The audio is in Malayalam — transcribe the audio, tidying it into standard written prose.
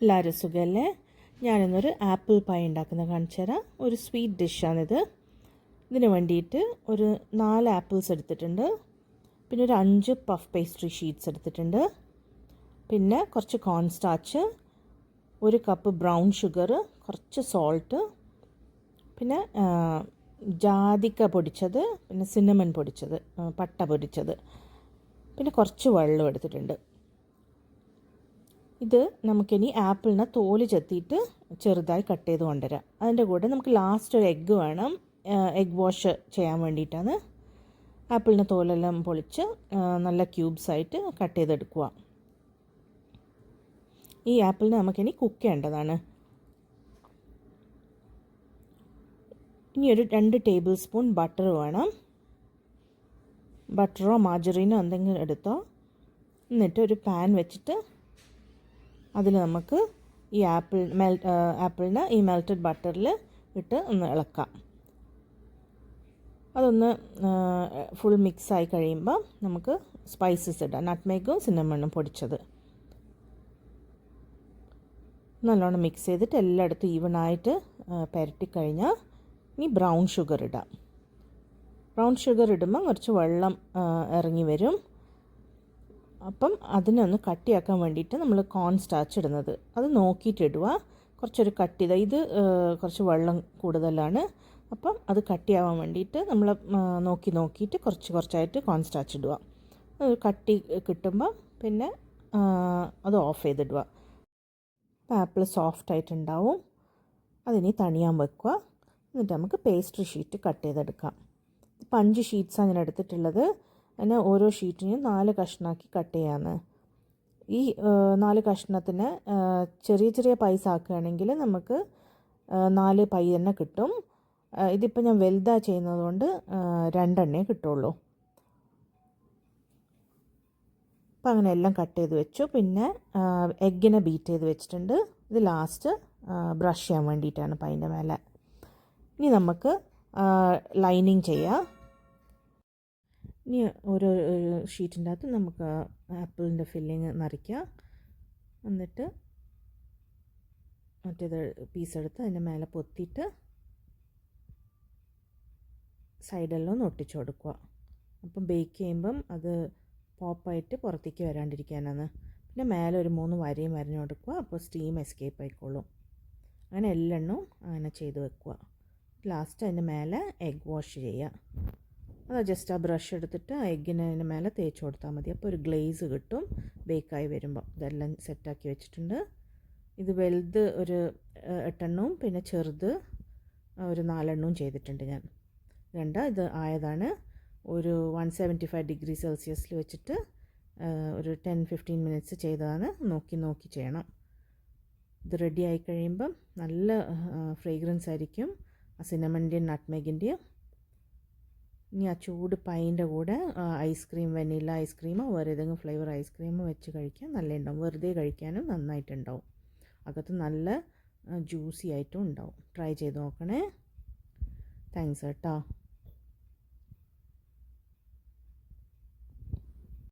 എല്ലാവരും സുഖമല്ലേ? ഞാനിന്നൊരു ആപ്പിൾ പൈ ഉണ്ടാക്കുന്നത് കാണിച്ചു തരാം. ഒരു സ്വീറ്റ് ഡിഷാണിത്. ഇതിന് വേണ്ടിയിട്ട് ഒരു 4 ആപ്പിൾസ് എടുത്തിട്ടുണ്ട്. പിന്നെ ഒരു 5 പഫ് പേസ്ട്രി ഷീറ്റ്സ് എടുത്തിട്ടുണ്ട്. പിന്നെ കുറച്ച് കോൺ സ്റ്റാർച്ച്, 1 കപ്പ് ബ്രൗൺ ഷുഗർ, കുറച്ച് സോൾട്ട്, പിന്നെ ജാതിക്ക പൊടിച്ചത്, പിന്നെ സിന്നമൺ പൊടിച്ചത്, പട്ട പൊടിച്ചത്, പിന്നെ കുറച്ച് വെള്ളം എടുത്തിട്ടുണ്ട്. ഇത് നമുക്കിനി ആപ്പിളിനെ തോല് ചെത്തിയിട്ട് ചെറുതായി കട്ട് ചെയ്ത് കൊണ്ടുവരാം. അതിൻ്റെ കൂടെ നമുക്ക് ലാസ്റ്റ് ഒരു എഗ്ഗ് വേണം. എഗ് വാഷ് ചെയ്യാൻ വേണ്ടിയിട്ടാണ്. ആപ്പിളിൻ്റെ തോലെല്ലാം പൊളിച്ച് നല്ല ക്യൂബ്സായിട്ട് കട്ട് ചെയ്തെടുക്കുക. ഈ ആപ്പിളിനെ നമുക്കിനി കുക്ക് ചെയ്യേണ്ടതാണ്. ഇനി ഒരു 2 ടേബിൾ സ്പൂൺ ബട്ടർ വേണം. ബട്ടറോ മാർജറീനോ എന്തെങ്കിലും എടുത്തോ. എന്നിട്ട് ഒരു പാൻ വെച്ചിട്ട് അതിൽ നമുക്ക് ഈ ആപ്പിളിനെ ഈ മെൽറ്റഡ് ബട്ടറിൽ ഇട്ട് ഒന്ന് ഇളക്കാം. അതൊന്ന് ഫുൾ മിക്സായി കഴിയുമ്പോൾ നമുക്ക് സ്പൈസസ് ഇടാം. നട്ട്മേഗും സിന്നമണും പൊടിച്ചത് നല്ലോണം മിക്സ് ചെയ്തിട്ട് എല്ലായിടത്തും ഈവണായിട്ട് പുരട്ടിക്കഴിഞ്ഞാൽ ഇനി ബ്രൗൺ ഷുഗർ ഇടാം. ബ്രൗൺ ഷുഗർ ഇടുമ്പോൾ കുറച്ച് വെള്ളം ഇറങ്ങി വരും. അപ്പം അതിനൊന്ന് കട്ടിയാക്കാൻ വേണ്ടിയിട്ട് നമ്മൾ കോൺ സ്റ്റാർച്ച് ഇടുന്നത്. അത് നോക്കിയിട്ട് ഇടുക. കുറച്ചൊരു കട്ടി ഇത് കുറച്ച് വെള്ളം കൂടുതലാണ്. അപ്പം അത് കട്ടിയാവാൻ വേണ്ടിയിട്ട് നമ്മൾ നോക്കിയിട്ട് കുറച്ചായിട്ട് കോൺ സ്റ്റാർച്ച് ഇടുക. അത് കട്ടി കിട്ടുമ്പോൾ പിന്നെ അത് ഓഫ് ചെയ്തിടുക. അപ്പോൾ ആപ്പിൾ സോഫ്റ്റായിട്ടുണ്ടാവും. അതിനി തണിയാൻ വെക്കുക. എന്നിട്ട് നമുക്ക് പേസ്ട്രി ഷീറ്റ് കട്ട് ചെയ്തെടുക്കാം. ഇപ്പം 5 ഷീറ്റ്സാണ് ഞാൻ എടുത്തിട്ടുള്ളത്. അതിന് ഓരോ ഷീറ്റിനും 4 കഷ്ണമാക്കി കട്ട് ചെയ്യാമെന്ന്. ഈ 4 കഷ്ണത്തിന് ചെറിയ പൈസ ആക്കുകയാണെങ്കിൽ നമുക്ക് 4 പൈ തന്നെ കിട്ടും. ഇതിപ്പോൾ ഞാൻ വലുതാണ് ചെയ്യുന്നതുകൊണ്ട് 2 എണ്ണേ കിട്ടുള്ളൂ. അപ്പോൾ അങ്ങനെ എല്ലാം കട്ട് ചെയ്ത് വെച്ചു. പിന്നെ എഗ്ഗിനെ ബീറ്റ് ചെയ്ത് വെച്ചിട്ടുണ്ട്. ഇത് ലാസ്റ്റ് ബ്രഷ് ചെയ്യാൻ വേണ്ടിയിട്ടാണ് പൈൻ്റെ മേലെ. ഇനി നമുക്ക് ലൈനിങ് ചെയ്യാം. ഇനി ഓരോ ഷീറ്റിൻ്റെ അകത്ത് നമുക്ക് ആപ്പിളിൻ്റെ ഫില്ലിങ് നിറയ്ക്കുക. എന്നിട്ട് മറ്റേത് പീസ് എടുത്ത് അതിൻ്റെ മേലെ പൊത്തിയിട്ട് സൈഡെല്ലാം ഒന്ന് ഒട്ടിച്ചു കൊടുക്കുക. അപ്പം ബേക്ക് ചെയ്യുമ്പം അത് പോപ്പായിട്ട് പുറത്തേക്ക് വരാണ്ടിരിക്കാനാണ്. പിന്നെ മേലെ ഒരു 3 വരയും വരഞ്ഞു കൊടുക്കുക. അപ്പോൾ സ്റ്റീം എസ്കേപ്പ് ആയിക്കോളും. അങ്ങനെ എല്ലെണ്ണവും അങ്ങനെ ചെയ്ത് വെക്കുക. ലാസ്റ്റ് അതിൻ്റെ മേലെ എഗ് വാഷ് ചെയ്യുക. അത് ജസ്റ്റ് ആ ബ്രഷ് എടുത്തിട്ട് ആ എഗ്ഗിന് അതിന് മേലെ തേച്ച് കൊടുത്താൽ മതി. അപ്പോൾ ഒരു ഗ്ലേസ് കിട്ടും ബേക്കായി വരുമ്പോൾ. ഇതെല്ലാം സെറ്റാക്കി വെച്ചിട്ടുണ്ട്. ഇത് വലുത് ഒരു 8 എണ്ണവും പിന്നെ ചെറുത് ഒരു 4 എണ്ണവും ചെയ്തിട്ടുണ്ട് ഞാൻ. ഇത് ആയതാണ്. ഒരു 175 ഡിഗ്രി സെൽഷ്യസിൽ വെച്ചിട്ട് ഒരു 10-15 മിനിറ്റ്സ് ചെയ്തതാണ്. നോക്കി ചെയ്യണം. ഇത് റെഡി ആയി കഴിയുമ്പം നല്ല ഫ്രേഗ്രൻസ് ആയിരിക്കും ആ സിന്നമണിൻ്റെയും നട്ട്മേഗിൻ്റെയും. ഇനി ആ ചൂട് പൈൻ്റെ കൂടെ ഐസ്ക്രീം, വെനില ഐസ്ക്രീമോ വേറെ ഏതെങ്കിലും ഫ്ലേവർ ഐസ്ക്രീമോ വെച്ച് കഴിക്കാൻ നല്ല ഉണ്ടാവും. വെറുതെ കഴിക്കാനും നന്നായിട്ടുണ്ടാവും. അകത്ത് നല്ല ജ്യൂസി ആയിട്ടും ഉണ്ടാവും. ട്രൈ ചെയ്ത് നോക്കണേ. താങ്ക്സ് കേട്ടോ.